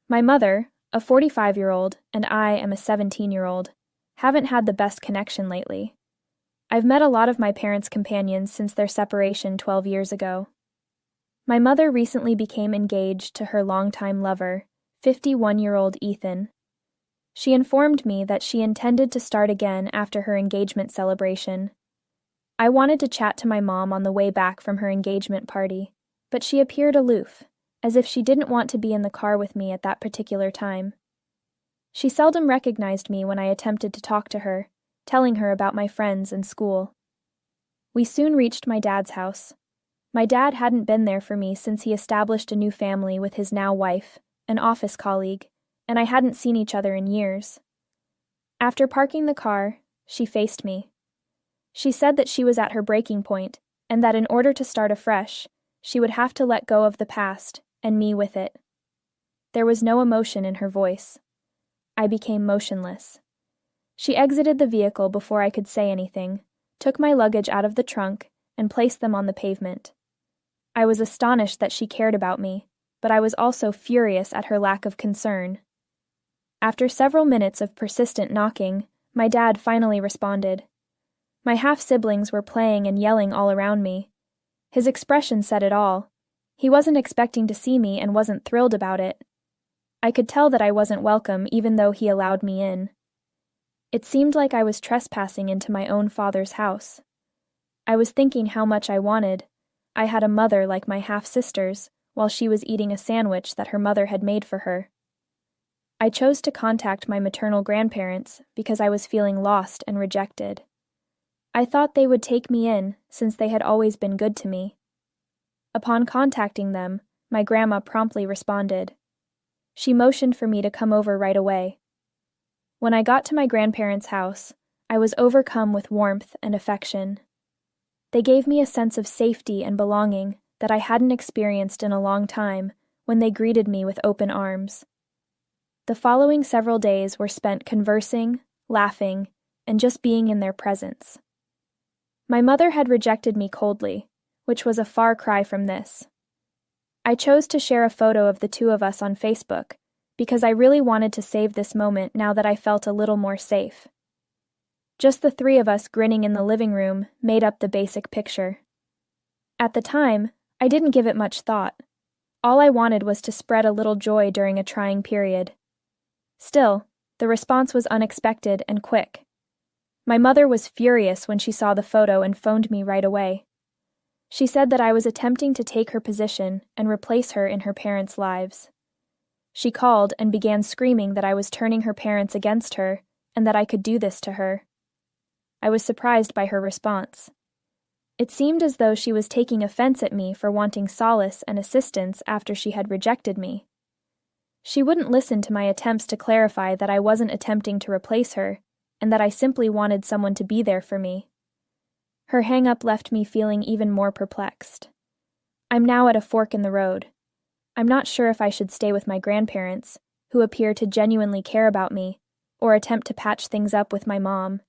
My mother, a 45-year-old, and I am a 17-year-old, haven't had the best connection lately. I've met a lot of my parents' companions since their separation 12 years ago. My mother recently became engaged to her longtime lover, 51-year-old Ethan. She informed me that she intended to start again after her engagement celebration. I wanted to chat to my mom on the way back from her engagement party, but she appeared aloof, as if she didn't want to be in the car with me at that particular time. She seldom recognized me when I attempted to talk to her, telling her about my friends and school. We soon reached my dad's house. My dad hadn't been there for me since he established a new family with his now wife, an office colleague, and I hadn't seen each other in years. After parking the car, she faced me. She said that she was at her breaking point, and that in order to start afresh, she would have to let go of the past, and me with it. There was no emotion in her voice. I became motionless. She exited the vehicle before I could say anything, took my luggage out of the trunk, and placed them on the pavement. I was astonished that she cared about me, but I was also furious at her lack of concern. After several minutes of persistent knocking, my dad finally responded. My half-siblings were playing and yelling all around me. His expression said it all. He wasn't expecting to see me and wasn't thrilled about it. I could tell that I wasn't welcome even though he allowed me in. It seemed like I was trespassing into my own father's house. I was thinking how much I wanted. I had a mother like my half-sisters, while she was eating a sandwich that her mother had made for her. I chose to contact my maternal grandparents because I was feeling lost and rejected. I thought they would take me in since they had always been good to me. Upon contacting them, my grandma promptly responded. She motioned for me to come over right away. When I got to my grandparents' house, I was overcome with warmth and affection. They gave me a sense of safety and belonging that I hadn't experienced in a long time when they greeted me with open arms. The following several days were spent conversing, laughing, and just being in their presence. My mother had rejected me coldly, which was a far cry from this. I chose to share a photo of the two of us on Facebook because I really wanted to save this moment now that I felt a little more safe. Just the three of us grinning in the living room made up the basic picture. At the time, I didn't give it much thought. All I wanted was to spread a little joy during a trying period. Still, the response was unexpected and quick. My mother was furious when she saw the photo and phoned me right away. She said that I was attempting to take her position and replace her in her parents' lives. She called and began screaming that I was turning her parents against her and that I could do this to her. I was surprised by her response. It seemed as though she was taking offense at me for wanting solace and assistance after she had rejected me. She wouldn't listen to my attempts to clarify that I wasn't attempting to replace her and that I simply wanted someone to be there for me. Her hang-up left me feeling even more perplexed. I'm now at a fork in the road. I'm not sure if I should stay with my grandparents, who appear to genuinely care about me, or attempt to patch things up with my mom.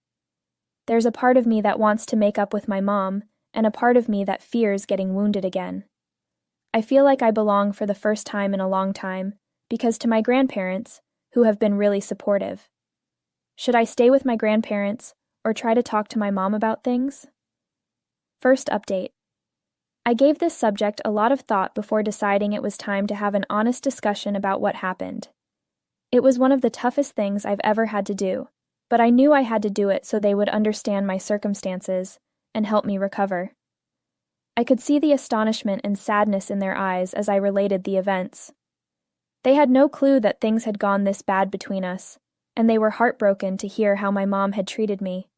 There's a part of me that wants to make up with my mom, and a part of me that fears getting wounded again. I feel like I belong for the first time in a long time, because to my grandparents, who have been really supportive. Should I stay with my grandparents, or try to talk to my mom about things? First update. I gave this subject a lot of thought before deciding it was time to have an honest discussion about what happened. It was one of the toughest things I've ever had to do, but I knew I had to do it so they would understand my circumstances and help me recover. I could see the astonishment and sadness in their eyes as I related the events. They had no clue that things had gone this bad between us, and they were heartbroken to hear how my mom had treated me.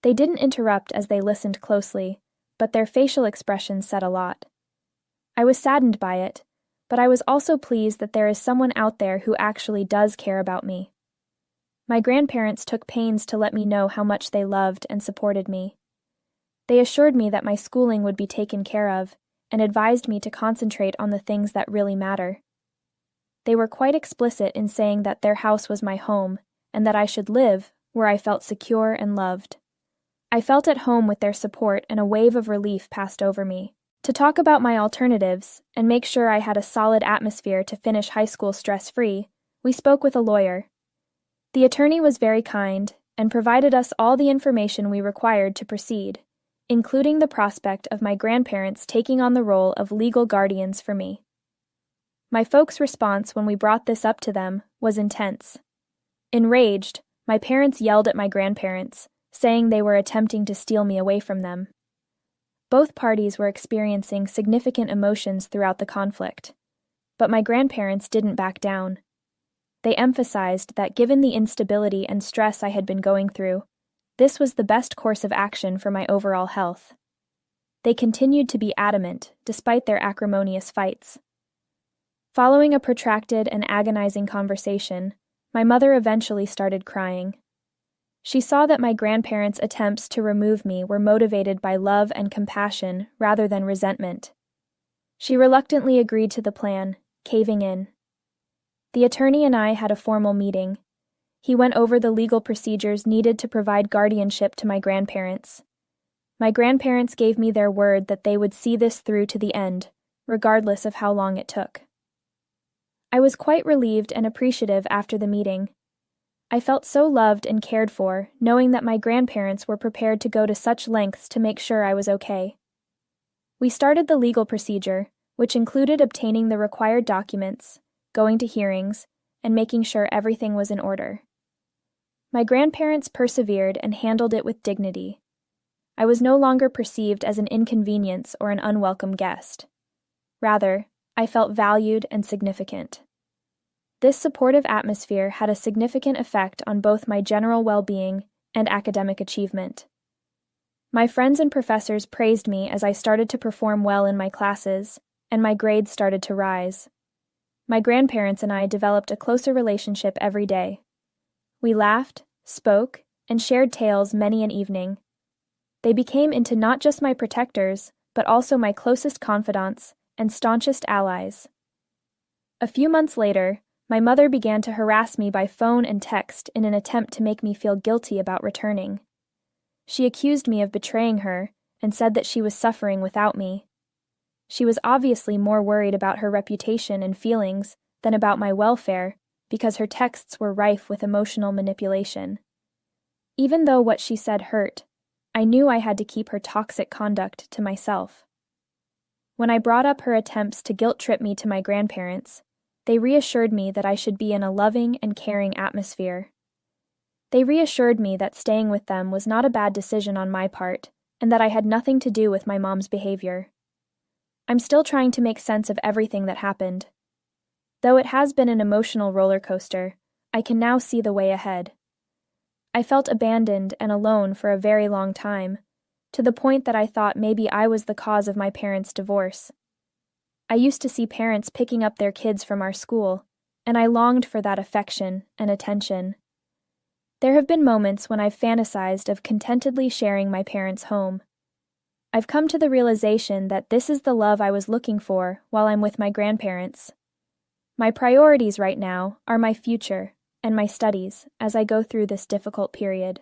They didn't interrupt as they listened closely, but their facial expressions said a lot. I was saddened by it, but I was also pleased that there is someone out there who actually does care about me. My grandparents took pains to let me know how much they loved and supported me. They assured me that my schooling would be taken care of, and advised me to concentrate on the things that really matter. They were quite explicit in saying that their house was my home, and that I should live where I felt secure and loved. I felt at home with their support, and a wave of relief passed over me, To talk about my alternatives and make sure I had a solid atmosphere to finish high school stress-free, we spoke with a lawyer. The attorney was very kind and provided us all the information we required to proceed, including the prospect of my grandparents taking on the role of legal guardians for me. My folks' response when we brought this up to them was intense. Enraged, my parents yelled at my grandparents, saying they were attempting to steal me away from them. Both parties were experiencing significant emotions throughout the conflict, but my grandparents didn't back down. They emphasized that given the instability and stress I had been going through, this was the best course of action for my overall health. They continued to be adamant, despite their acrimonious fights. Following a protracted and agonizing conversation, my mother eventually started crying. She saw that my grandparents' attempts to remove me were motivated by love and compassion rather than resentment. She reluctantly agreed to the plan, caving in. The attorney and I had a formal meeting. He went over the legal procedures needed to provide guardianship to my grandparents. My grandparents gave me their word that they would see this through to the end, regardless of how long it took. I was quite relieved and appreciative after the meeting. I felt so loved and cared for, knowing that my grandparents were prepared to go to such lengths to make sure I was okay. We started the legal procedure, which included obtaining the required documents, going to hearings, and making sure everything was in order. My grandparents persevered and handled it with dignity. I was no longer perceived as an inconvenience or an unwelcome guest. Rather, I felt valued and significant. This supportive atmosphere had a significant effect on both my general well-being and academic achievement. My friends and professors praised me as I started to perform well in my classes, and my grades started to rise. My grandparents and I developed a closer relationship every day. We laughed, spoke, and shared tales many an evening. They became into not just my protectors, but also my closest confidants and staunchest allies. A few months later, my mother began to harass me by phone and text in an attempt to make me feel guilty about returning. She accused me of betraying her and said that she was suffering without me. She was obviously more worried about her reputation and feelings than about my welfare because her texts were rife with emotional manipulation. Even though what she said hurt, I knew I had to keep her toxic conduct to myself. When I brought up her attempts to guilt-trip me to my grandparents, they reassured me that I should be in a loving and caring atmosphere. They reassured me that staying with them was not a bad decision on my part, and that I had nothing to do with my mom's behavior. I'm still trying to make sense of everything that happened. Though it has been an emotional roller coaster, I can now see the way ahead. I felt abandoned and alone for a very long time, to the point that I thought maybe I was the cause of my parents' divorce. I used to see parents picking up their kids from our school, and I longed for that affection and attention. There have been moments when I've fantasized of contentedly sharing my parents' home. I've come to the realization that this is the love I was looking for while I'm with my grandparents. My priorities right now are my future and my studies as I go through this difficult period.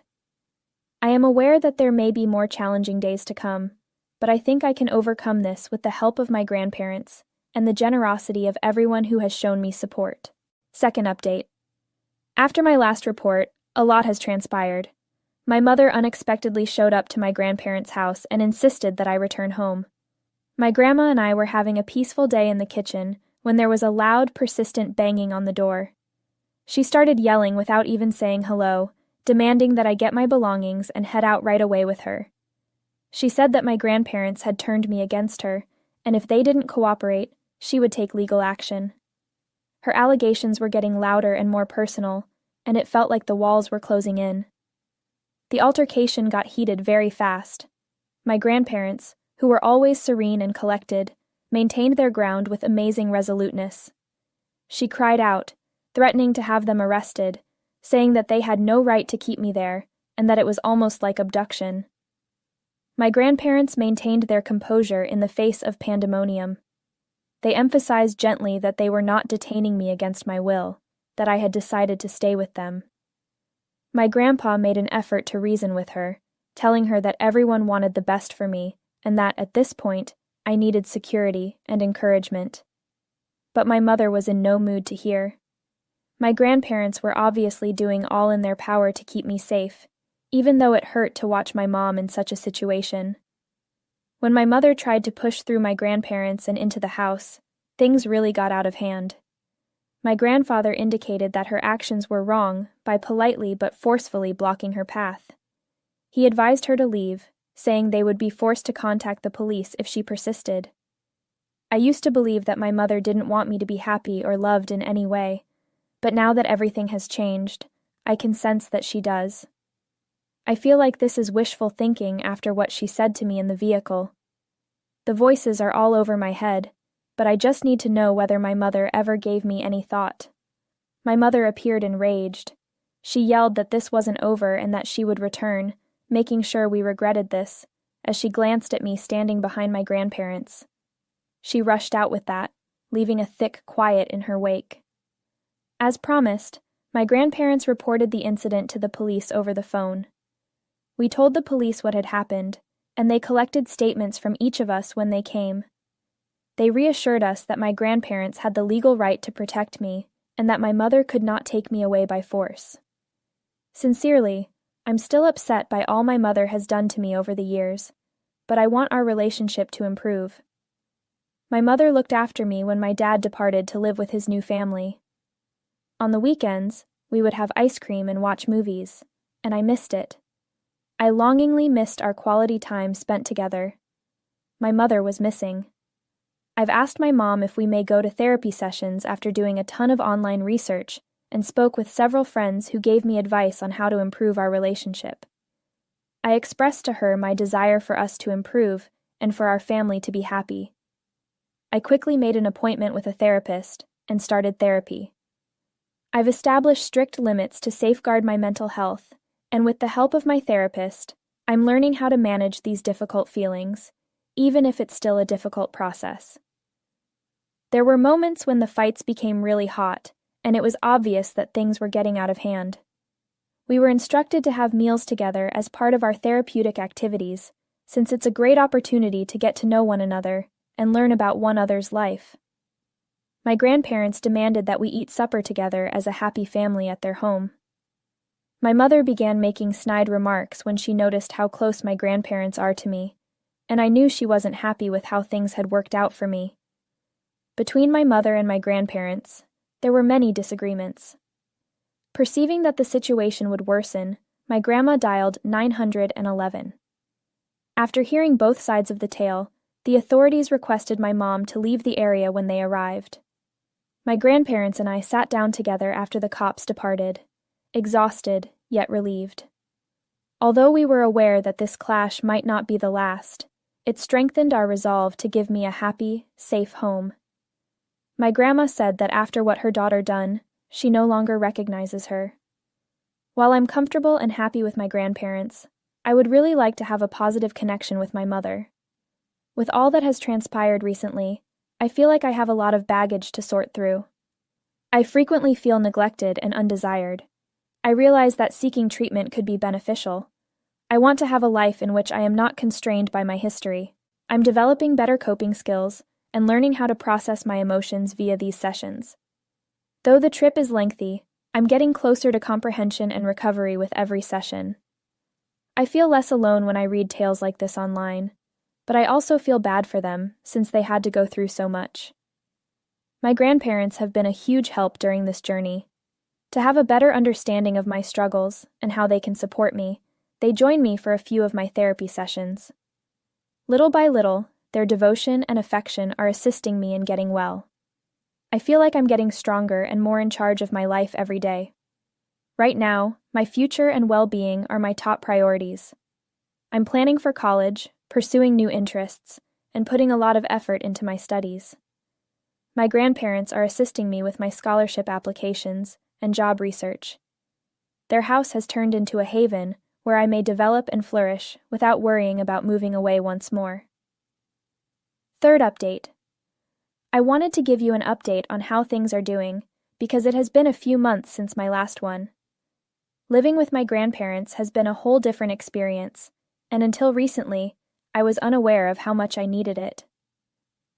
I am aware that there may be more challenging days to come, but I think I can overcome this with the help of my grandparents and the generosity of everyone who has shown me support. Second update. After my last report, a lot has transpired. My mother unexpectedly showed up to my grandparents' house and insisted that I return home. My grandma and I were having a peaceful day in the kitchen when there was a loud, persistent banging on the door. She started yelling without even saying hello, demanding that I get my belongings and head out right away with her. She said that my grandparents had turned me against her, and if they didn't cooperate, she would take legal action. Her allegations were getting louder and more personal, and it felt like the walls were closing in. The altercation got heated very fast. My grandparents, who were always serene and collected, maintained their ground with amazing resoluteness. She cried out, threatening to have them arrested, saying that they had no right to keep me there, and that it was almost like abduction. My grandparents maintained their composure in the face of pandemonium. They emphasized gently that they were not detaining me against my will, that I had decided to stay with them. My grandpa made an effort to reason with her, telling her that everyone wanted the best for me, and that, at this point, I needed security and encouragement. But my mother was in no mood to hear. My grandparents were obviously doing all in their power to keep me safe, even though it hurt to watch my mom in such a situation. When my mother tried to push through my grandparents and into the house, things really got out of hand. My grandfather indicated that her actions were wrong by politely but forcefully blocking her path. He advised her to leave, saying they would be forced to contact the police if she persisted. I used to believe that my mother didn't want me to be happy or loved in any way, but now that everything has changed, I can sense that she does. I feel like this is wishful thinking after what she said to me in the vehicle. The voices are all over my head, but I just need to know whether my mother ever gave me any thought. My mother appeared enraged. She yelled that this wasn't over and that she would return, making sure we regretted this, as she glanced at me standing behind my grandparents. She rushed out with that, leaving a thick quiet in her wake. As promised, my grandparents reported the incident to the police over the phone. We told the police what had happened, and they collected statements from each of us when they came. They reassured us that my grandparents had the legal right to protect me and that my mother could not take me away by force. Sincerely, I'm still upset by all my mother has done to me over the years, but I want our relationship to improve. My mother looked after me when my dad departed to live with his new family. On the weekends, we would have ice cream and watch movies, and I missed it. I longingly missed our quality time spent together. My mother was missing. I've asked my mom if we may go to therapy sessions after doing a ton of online research and spoke with several friends who gave me advice on how to improve our relationship. I expressed to her my desire for us to improve and for our family to be happy. I quickly made an appointment with a therapist and started therapy. I've established strict limits to safeguard my mental health, and with the help of my therapist, I'm learning how to manage these difficult feelings, even if it's still a difficult process. There were moments when the fights became really hot, and it was obvious that things were getting out of hand. We were instructed to have meals together as part of our therapeutic activities, since it's a great opportunity to get to know one another and learn about one another's life. My grandparents demanded that we eat supper together as a happy family at their home. My mother began making snide remarks when she noticed how close my grandparents are to me, and I knew she wasn't happy with how things had worked out for me. Between my mother and my grandparents, there were many disagreements. Perceiving that the situation would worsen, my grandma dialed 911. After hearing both sides of the tale, the authorities requested my mom to leave the area when they arrived. My grandparents and I sat down together after the cops departed, exhausted yet relieved. Although we were aware that this clash might not be the last, it strengthened our resolve to give me a happy, safe home. My grandma said that after what her daughter done, she no longer recognizes her. While I'm comfortable and happy with my grandparents, I would really like to have a positive connection with my mother. With all that has transpired recently, I feel like I have a lot of baggage to sort through. I frequently feel neglected and undesired. I realize that seeking treatment could be beneficial. I want to have a life in which I am not constrained by my history. I'm developing better coping skills and learning how to process my emotions via these sessions. Though the trip is lengthy, I'm getting closer to comprehension and recovery with every session. I feel less alone when I read tales like this online, but I also feel bad for them since they had to go through so much. My grandparents have been a huge help during this journey. To have a better understanding of my struggles and how they can support me, they join me for a few of my therapy sessions. Little by little, their devotion and affection are assisting me in getting well. I feel like I'm getting stronger and more in charge of my life every day. Right now, my future and well-being are my top priorities. I'm planning for college, pursuing new interests, and putting a lot of effort into my studies. My grandparents are assisting me with my scholarship applications and job research. Their house has turned into a haven where I may develop and flourish without worrying about moving away once more. Third update. I wanted to give you an update on how things are doing because it has been a few months since my last one. Living with my grandparents has been a whole different experience, and until recently, I was unaware of how much I needed it.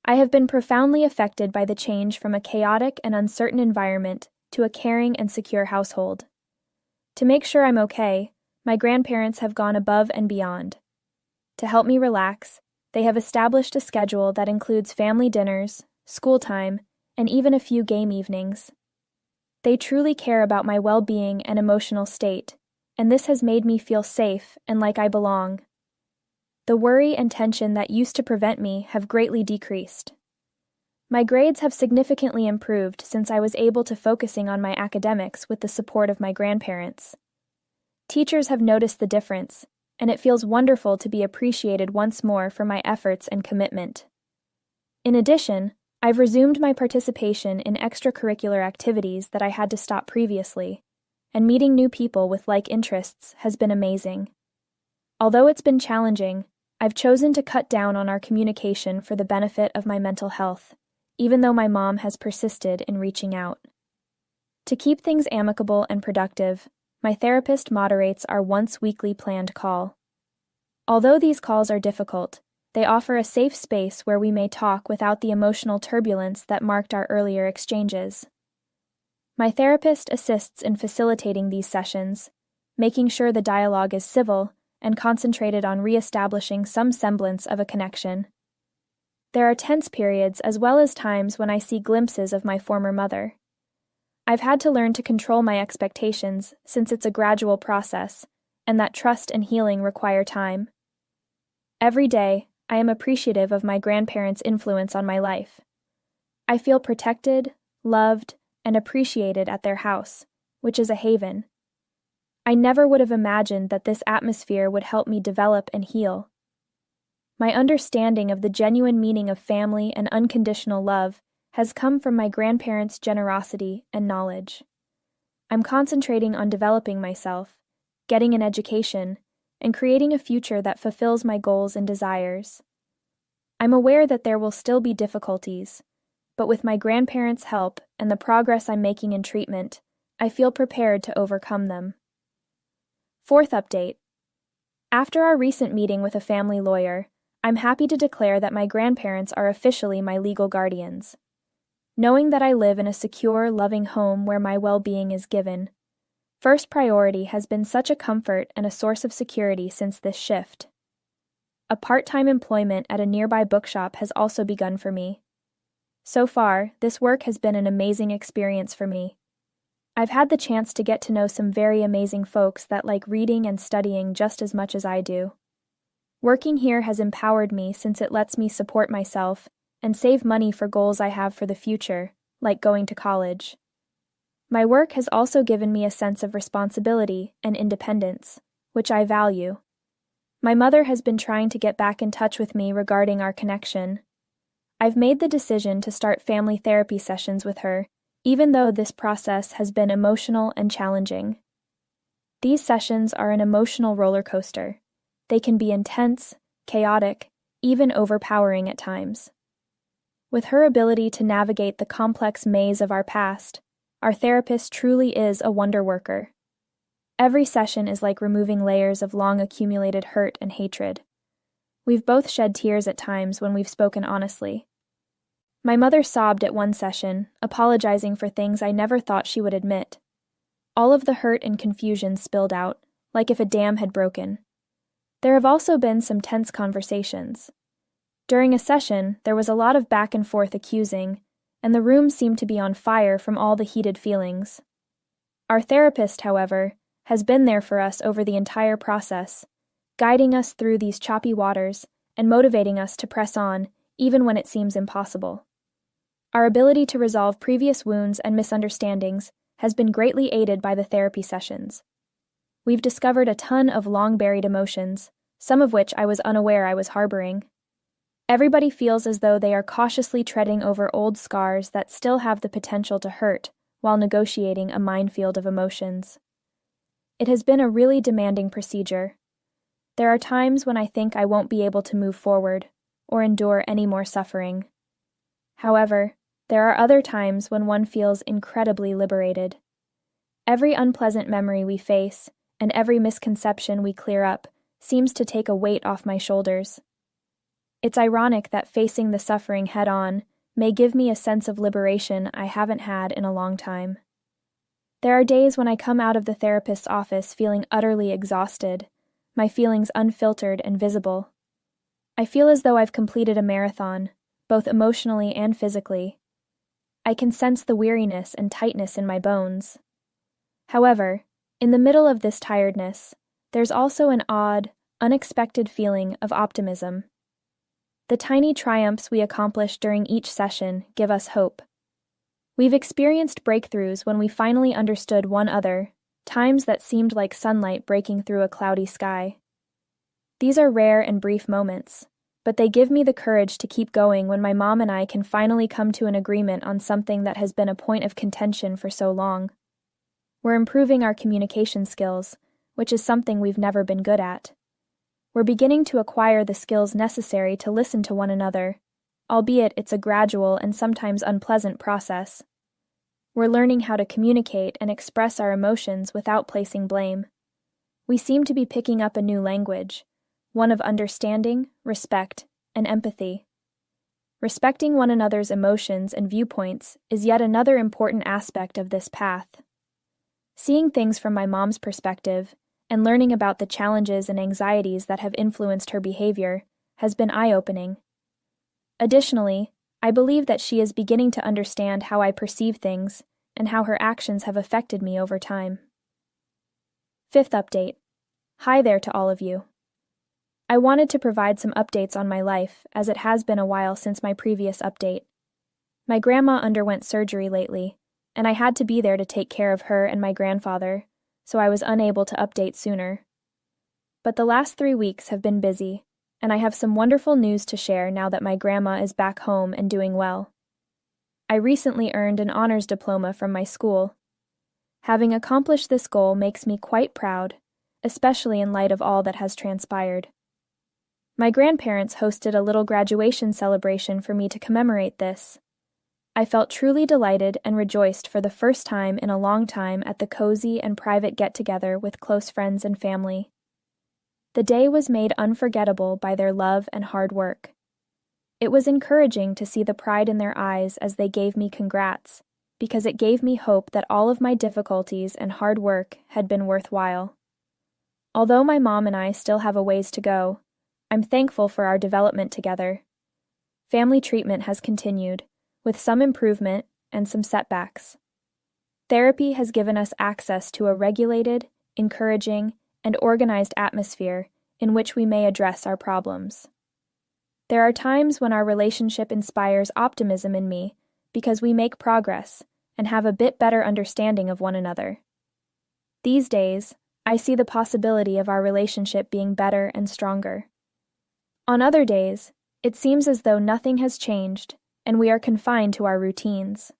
I have been profoundly affected by the change from a chaotic and uncertain environment to a caring and secure household. To make sure I'm okay, my grandparents have gone above and beyond. To help me relax, they have established a schedule that includes family dinners, school time, and even a few game evenings. They truly care about my well-being and emotional state, and this has made me feel safe and like I belong. The worry and tension that used to prevent me have greatly decreased. My grades have significantly improved since I was able to focusing on my academics with the support of my grandparents. Teachers have noticed the difference, and it feels wonderful to be appreciated once more for my efforts and commitment. In addition, I've resumed my participation in extracurricular activities that I had to stop previously, and meeting new people with like interests has been amazing. Although it's been challenging, I've chosen to cut down on our communication for the benefit of my mental health, even though my mom has persisted in reaching out. To keep things amicable and productive, my therapist moderates our once-weekly planned call. Although these calls are difficult, they offer a safe space where we may talk without the emotional turbulence that marked our earlier exchanges. My therapist assists in facilitating these sessions, making sure the dialogue is civil and concentrated on re-establishing some semblance of a connection. There are tense periods as well as times when I see glimpses of my former mother. I've had to learn to control my expectations since it's a gradual process, and that trust and healing require time. Every day, I am appreciative of my grandparents' influence on my life. I feel protected, loved, and appreciated at their house, which is a haven. I never would have imagined that this atmosphere would help me develop and heal. My understanding of the genuine meaning of family and unconditional love has come from my grandparents' generosity and knowledge. I'm concentrating on developing myself, getting an education, and creating a future that fulfills my goals and desires. I'm aware that there will still be difficulties, but with my grandparents' help and the progress I'm making in treatment, I feel prepared to overcome them. Fourth update. After our recent meeting with a family lawyer, I'm happy to declare that my grandparents are officially my legal guardians. Knowing that I live in a secure, loving home where my well-being is given, first priority has been such a comfort and a source of security since this shift. A part-time employment at a nearby bookshop has also begun for me. So far, this work has been an amazing experience for me. I've had the chance to get to know some very amazing folks that like reading and studying just as much as I do. Working here has empowered me since it lets me support myself and save money for goals I have for the future, like going to college. My work has also given me a sense of responsibility and independence, which I value. My mother has been trying to get back in touch with me regarding our connection. I've made the decision to start family therapy sessions with her, even though this process has been emotional and challenging. These sessions are an emotional roller coaster. They can be intense, chaotic, even overpowering at times. With her ability to navigate the complex maze of our past, our therapist truly is a wonder worker. Every session is like removing layers of long-accumulated hurt and hatred. We've both shed tears at times when we've spoken honestly. My mother sobbed at one session, apologizing for things I never thought she would admit. All of the hurt and confusion spilled out, like if a dam had broken. There have also been some tense conversations. During a session, there was a lot of back and forth accusing, and the room seemed to be on fire from all the heated feelings. Our therapist, however, has been there for us over the entire process, guiding us through these choppy waters and motivating us to press on, even when it seems impossible. Our ability to resolve previous wounds and misunderstandings has been greatly aided by the therapy sessions. We've discovered a ton of long-buried emotions, some of which I was unaware I was harboring. Everybody feels as though they are cautiously treading over old scars that still have the potential to hurt while negotiating a minefield of emotions. It has been a really demanding procedure. There are times when I think I won't be able to move forward or endure any more suffering. However, there are other times when one feels incredibly liberated. Every unpleasant memory we face and every misconception we clear up seems to take a weight off my shoulders. It's ironic that facing the suffering head-on may give me a sense of liberation I haven't had in a long time. There are days when I come out of the therapist's office feeling utterly exhausted, my feelings unfiltered and visible. I feel as though I've completed a marathon, both emotionally and physically. I can sense the weariness and tightness in my bones. However, in the middle of this tiredness, there's also an odd, unexpected feeling of optimism. The tiny triumphs we accomplish during each session give us hope. We've experienced breakthroughs when we finally understood one another, times that seemed like sunlight breaking through a cloudy sky. These are rare and brief moments, but they give me the courage to keep going when my mom and I can finally come to an agreement on something that has been a point of contention for so long. We're improving our communication skills, which is something we've never been good at. We're beginning to acquire the skills necessary to listen to one another, albeit it's a gradual and sometimes unpleasant process. We're learning how to communicate and express our emotions without placing blame. We seem to be picking up a new language, one of understanding, respect, and empathy. Respecting one another's emotions and viewpoints is yet another important aspect of this path. Seeing things from my mom's perspective and learning about the challenges and anxieties that have influenced her behavior has been eye-opening. Additionally, I believe that she is beginning to understand how I perceive things and how her actions have affected me over time. Fifth update. Hi there to all of you. I wanted to provide some updates on my life, as it has been a while since my previous update. My grandma underwent surgery lately, and I had to be there to take care of her and my grandfather, so I was unable to update sooner. But the last 3 weeks have been busy, and I have some wonderful news to share now that my grandma is back home and doing well. I recently earned an honors diploma from my school. Having accomplished this goal makes me quite proud, especially in light of all that has transpired. My grandparents hosted a little graduation celebration for me to commemorate this. I felt truly delighted and rejoiced for the first time in a long time at the cozy and private get-together with close friends and family. The day was made unforgettable by their love and hard work. It was encouraging to see the pride in their eyes as they gave me congrats, because it gave me hope that all of my difficulties and hard work had been worthwhile. Although my mom and I still have a ways to go, I'm thankful for our development together. Family treatment has continued, with some improvement and some setbacks. Therapy has given us access to a regulated, encouraging, and organized atmosphere in which we may address our problems. There are times when our relationship inspires optimism in me because we make progress and have a bit better understanding of one another. These days, I see the possibility of our relationship being better and stronger. On other days, it seems as though nothing has changed and we are confined to our routines.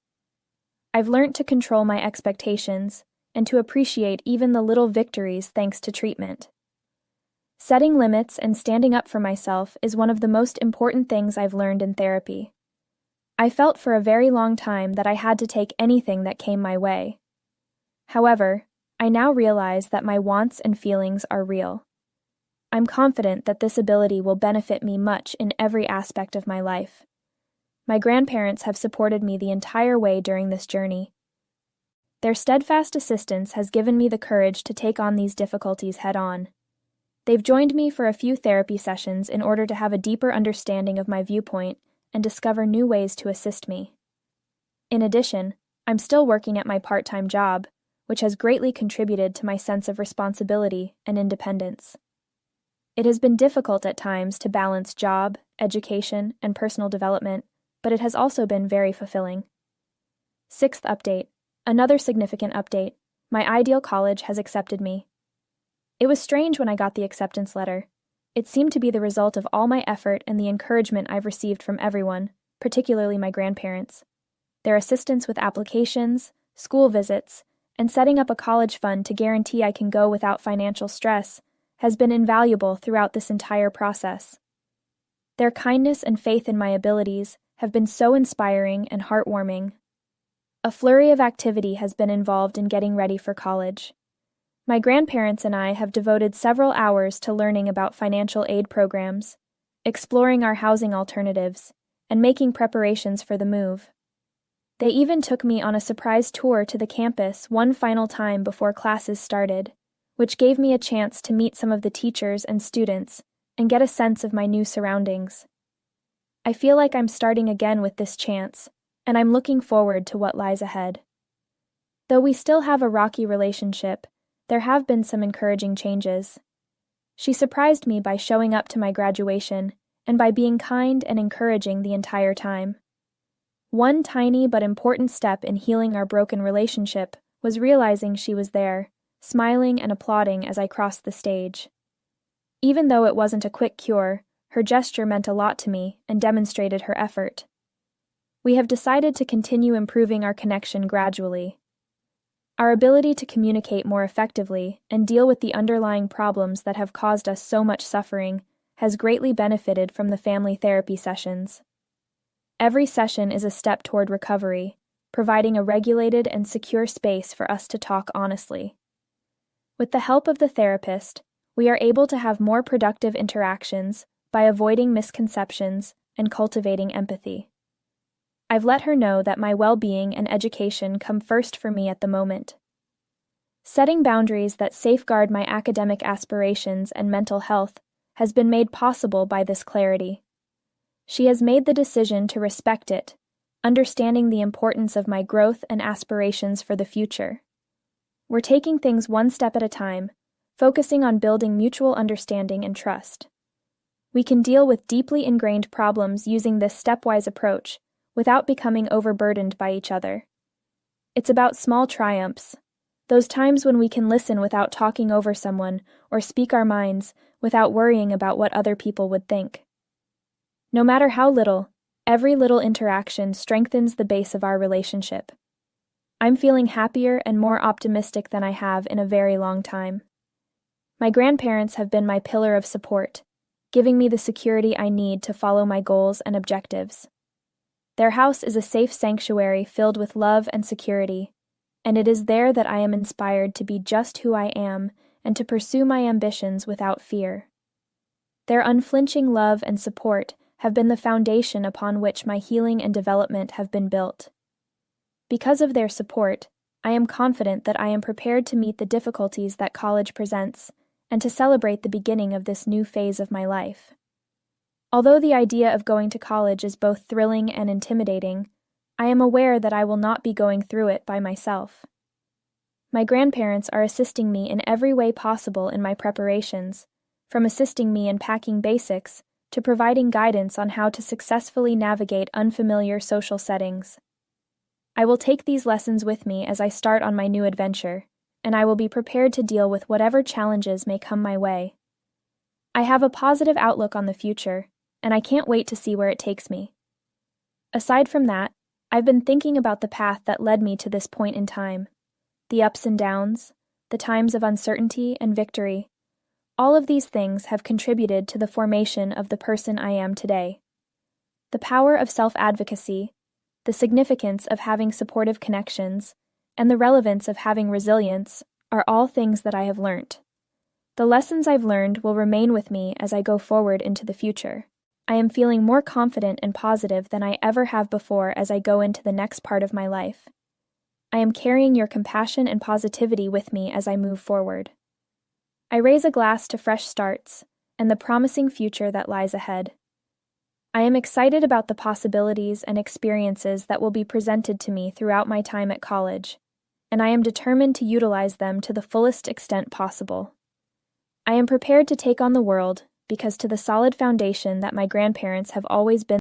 I've learned to control my expectations and to appreciate even the little victories thanks to treatment. Setting limits and standing up for myself is one of the most important things I've learned in therapy. I felt for a very long time that I had to take anything that came my way. However, I now realize that my wants and feelings are real. I'm confident that this ability will benefit me much in every aspect of my life. My grandparents have supported me the entire way during this journey. Their steadfast assistance has given me the courage to take on these difficulties head-on. They've joined me for a few therapy sessions in order to have a deeper understanding of my viewpoint and discover new ways to assist me. In addition, I'm still working at my part-time job, which has greatly contributed to my sense of responsibility and independence. It has been difficult at times to balance job, education, and personal development, but it has also been very fulfilling. Sixth update. Another significant update. My ideal college has accepted me. It was strange when I got the acceptance letter. It seemed to be the result of all my effort and the encouragement I've received from everyone, particularly my grandparents. Their assistance with applications, school visits, and setting up a college fund to guarantee I can go without financial stress has been invaluable throughout this entire process. Their kindness and faith in my abilities have been so inspiring and heartwarming. A flurry of activity has been involved in getting ready for college. My grandparents and I have devoted several hours to learning about financial aid programs, exploring our housing alternatives, and making preparations for the move. They even took me on a surprise tour to the campus one final time before classes started, which gave me a chance to meet some of the teachers and students and get a sense of my new surroundings. I feel like I'm starting again with this chance, and I'm looking forward to what lies ahead. Though we still have a rocky relationship, there have been some encouraging changes. She surprised me by showing up to my graduation and by being kind and encouraging the entire time. One tiny but important step in healing our broken relationship was realizing she was there, smiling and applauding as I crossed the stage. Even though it wasn't a quick cure, her gesture meant a lot to me and demonstrated her effort. We have decided to continue improving our connection gradually. Our ability to communicate more effectively and deal with the underlying problems that have caused us so much suffering has greatly benefited from the family therapy sessions. Every session is a step toward recovery, providing a regulated and secure space for us to talk honestly. With the help of the therapist, we are able to have more productive interactions by avoiding misconceptions and cultivating empathy. I've let her know that my well-being and education come first for me at the moment. Setting boundaries that safeguard my academic aspirations and mental health has been made possible by this clarity. She has made the decision to respect it, understanding the importance of my growth and aspirations for the future. We're taking things one step at a time, focusing on building mutual understanding and trust. We can deal with deeply ingrained problems using this stepwise approach without becoming overburdened by each other. It's about small triumphs, those times when we can listen without talking over someone or speak our minds without worrying about what other people would think. No matter how little, every little interaction strengthens the base of our relationship. I'm feeling happier and more optimistic than I have in a very long time. My grandparents have been my pillar of support, giving me the security I need to follow my goals and objectives. Their house is a safe sanctuary filled with love and security, and it is there that I am inspired to be just who I am and to pursue my ambitions without fear. Their unflinching love and support have been the foundation upon which my healing and development have been built. Because of their support, I am confident that I am prepared to meet the difficulties that college presents and to celebrate the beginning of this new phase of my life. Although the idea of going to college is both thrilling and intimidating, I am aware that I will not be going through it by myself. My grandparents are assisting me in every way possible in my preparations, from assisting me in packing basics to providing guidance on how to successfully navigate unfamiliar social settings. I will take these lessons with me as I start on my new adventure, and I will be prepared to deal with whatever challenges may come my way. I have a positive outlook on the future, and I can't wait to see where it takes me. Aside from that, I've been thinking about the path that led me to this point in time, the ups and downs, the times of uncertainty and victory. All of these things have contributed to the formation of the person I am today. The power of self-advocacy, the significance of having supportive connections, and the relevance of having resilience are all things that I have learnt. The lessons I've learned will remain with me as I go forward into the future. I am feeling more confident and positive than I ever have before as I go into the next part of my life. I am carrying your compassion and positivity with me as I move forward. I raise a glass to fresh starts and the promising future that lies ahead. I am excited about the possibilities and experiences that will be presented to me throughout my time at college, and I am determined to utilize them to the fullest extent possible. I am prepared to take on the world because to the solid foundation that my grandparents have always been